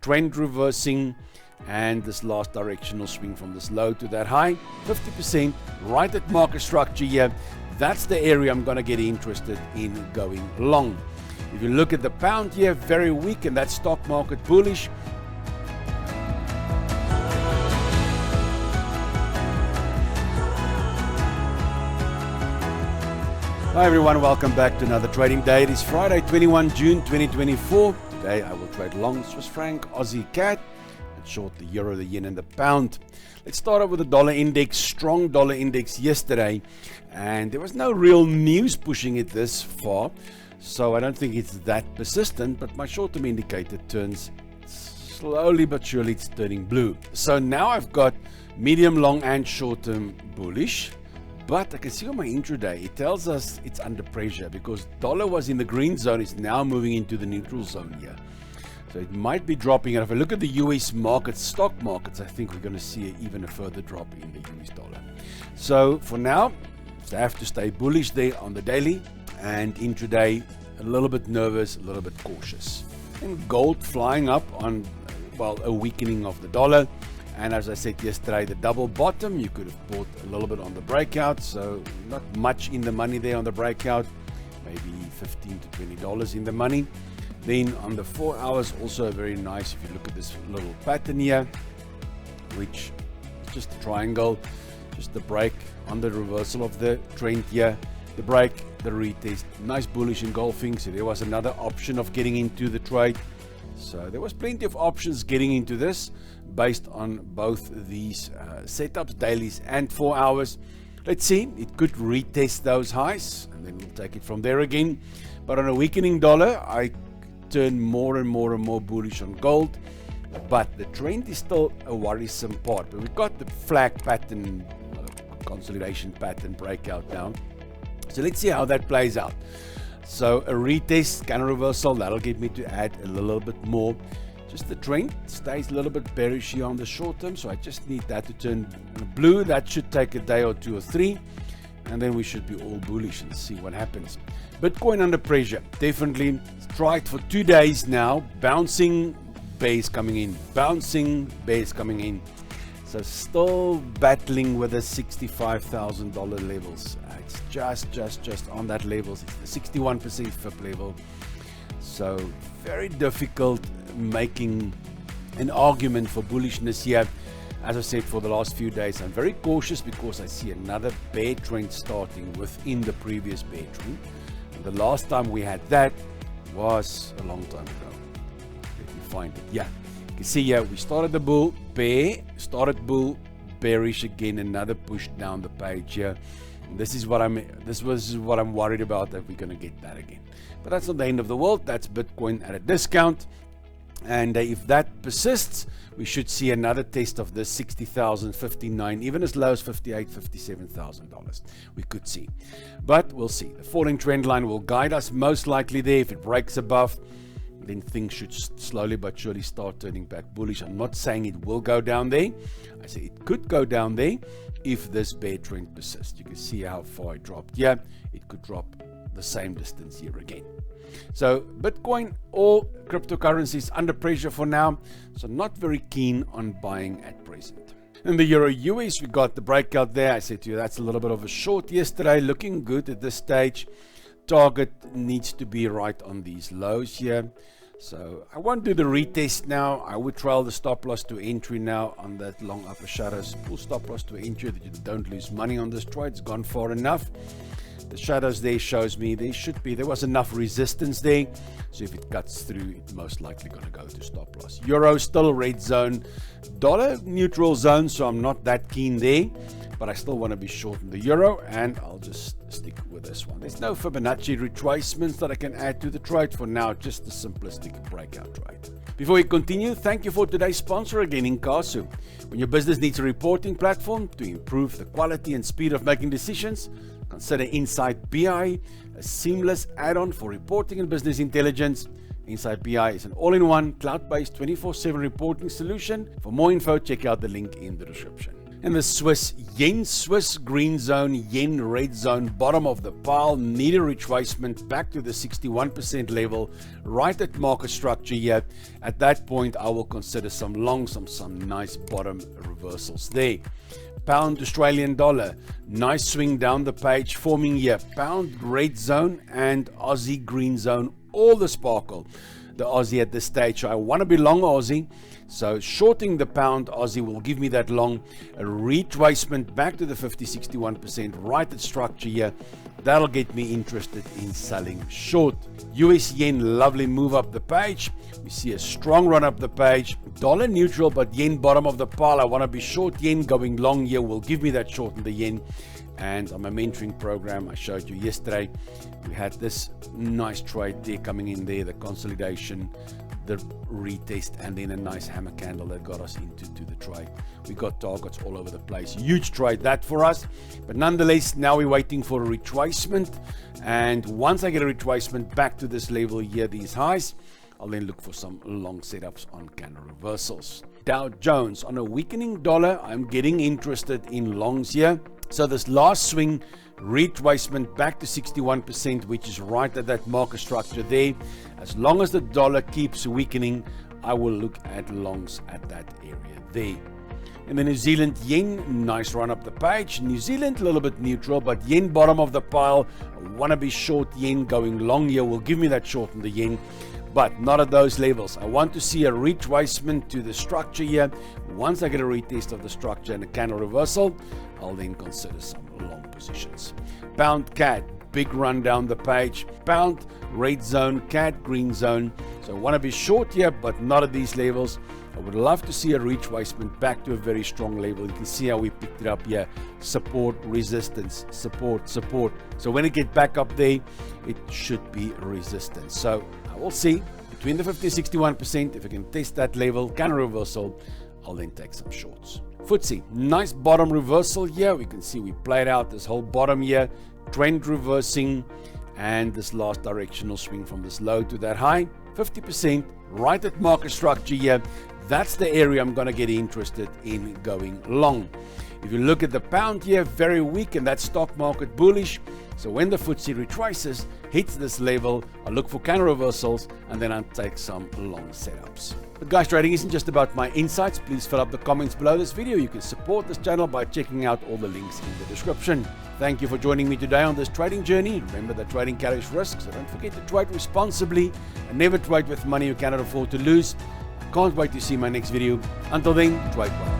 trend reversing, and this last directional swing from this low to that high, 50% right at market structure here. That's the area I'm going to get interested in going long. If you look at the pound here, very weak, and that stock market bullish. Hi everyone, welcome back to another trading day. It is Friday, 21 June 2024. Today I will trade long Swiss franc, Aussie CAD, and short the euro, the yen, and the pound. Let's start off with the dollar index. Strong dollar index yesterday, and there was no real news pushing it this far, so I don't think it's that persistent, but my short-term indicator turns slowly but surely, it's turning blue. So now I've got medium, long, and short-term bullish. But I can see on my intraday, it tells us it's under pressure because dollar was in the green zone. It's now moving into the neutral zone here. So it might be dropping. And if I look at the US markets, stock markets, I think we're going to see even a further drop in the US dollar. So for now, I have to stay bullish there on the daily, and intraday, a little bit nervous, a little bit cautious. And gold flying up on, well, a weakening of the dollar. And as I said yesterday, the double bottom, you could have bought a little bit on the breakout, so not much in the money there on the breakout, maybe $15 to $20 in the money. Then on the 4 hours, also very nice if you look at this little pattern here, which is just a triangle, just the break on the reversal of the trend here, the break, the retest, nice bullish engulfing. So there was another option of getting into the trade. So there was plenty of options getting into this based on both these setups, dailies and 4 hours. Let's see, it could retest those highs and then we'll take it from there again. But on a weakening dollar, I turn more and more bullish on gold. But the trend is still a worrisome part. But we've got the flag pattern, consolidation pattern breakout now. So let's see how that plays out. So a retest, counter reversal, that'll get me to add a little bit more. Just the trend stays a little bit bearish here on the short term, so I just need that to turn blue. That should take a day or two or three, and then we should be all bullish and see what happens. Bitcoin under pressure, definitely. Tried for 2 days now, bouncing, bears coming in, bouncing, bears coming in. So still battling with the $65,000 levels. It's just on that level. It's the 61% FIP level. So very difficult making an argument for bullishness here. As I said, for the last few days, I'm very cautious because I see another bear trend starting within the previous bear trend. And the last time we had that was a long time ago. Let me find it. Yeah. You can see here, we started the bull, bear, started bull, bearish again, another push down the page here. And this was what I'm worried about, that we're going to get that again. But that's not the end of the world. That's Bitcoin at a discount. And if that persists, we should see another test of this 60,000, 59, even as low as $58,000, $57,000. We could see. But we'll see. The falling trend line will guide us most likely there. If it breaks above, then things should slowly but surely start turning back bullish. I'm not saying it will go down there. I say it could go down there if this bear trend persists. You can see how far it dropped here. It could drop the same distance here again. So Bitcoin or cryptocurrencies under pressure for now, so not very keen on buying at present. In the Euro US, we got the breakout there. I said to you, that's a little bit of a short yesterday, looking good at this stage. Target needs to be right on these lows here. So I won't do the retest now. I would trail the stop loss to entry now on that long upper shadows. Pull stop loss to entry that you don't lose money on this trade. It's gone far enough. The shadows there shows me there was enough resistance there. So if it cuts through, it's most likely going to go to stop loss. Euro still red zone. Dollar neutral zone, so I'm not that keen there. But I still want to be short in the euro, and I'll just stick with this one. There's no Fibonacci retracements that I can add to the trade for now, just a simplistic breakout trade. Before we continue, thank you for today's sponsor again, Incasu. When your business needs a reporting platform to improve the quality and speed of making decisions, consider Insight BI, a seamless add-on for reporting and business intelligence. Insight BI is an all-in-one, cloud-based 24/7 reporting solution. For more info, check out the link in the description. In the Swiss yen, Swiss green zone, yen red zone, bottom of the pile, need a retracement back to the 61% level, right at market structure here. At that point, I will consider some longs, some nice bottom reversals there. Pound Australian dollar, nice swing down the page forming here. Pound red zone and Aussie green zone, all the sparkle. The Aussie at this stage, so I want to be long Aussie, so shorting the pound Aussie will give me that long. A retracement back to the 50-61% right at structure here, that'll get me interested in selling short. US yen, lovely move up the page. We see a strong run up the page. Dollar neutral, but yen bottom of the pile. I want to be short yen, going long here will give me that short in the yen. And on my mentoring program I showed you yesterday, we had this nice trade there coming in there, the consolidation, the retest, and then a nice hammer candle that got us into the trade. We got targets all over the place. Huge trade that for us, but nonetheless now we're waiting for a retracement, and once I get a retracement back to this level here, these highs, I'll then look for some long setups on candle reversals. Dow Jones, on a weakening dollar, I'm getting interested in longs here. So this last swing, retracement back to 61%, which is right at that market structure there. As long as the dollar keeps weakening, I will look at longs at that area there. In the New Zealand yen, nice run up the page. New Zealand a little bit neutral, but yen bottom of the pile. I want to be short yen, going long here will give me that short in the yen, but not at those levels. I want to see a retracement to the structure here. Once I get a retest of the structure and a candle reversal, I'll then consider some long positions. Pound CAD, big run down the page. Pound red zone, CAD green zone. So I want to be short here, but not at these levels. I would love to see a retracement back to a very strong level. You can see how we picked it up here. Support, resistance, support, support. So when it gets back up there, it should be resistance. So I will see between the 50 and 61%. If I can test that level, candle reversal, I'll then take some shorts. FTSE, nice bottom reversal here. We can see we played out this whole bottom here, trend reversing, and this last directional swing from this low to that high, 50% right at market structure here. That's the area I'm going to get interested in going long. If you look at the pound here, very weak, and that stock market bullish. So when the FTSE retraces, hits this level, I look for candle reversals, and then I'll take some long setups. But guys, trading isn't just about my insights. Please fill up the comments below this video. You can support this channel by checking out all the links in the description. Thank you for joining me today on this trading journey. Remember that trading carries risks, so don't forget to trade responsibly and never trade with money you cannot afford to lose. Can't wait to see my next video. Until then, trade well.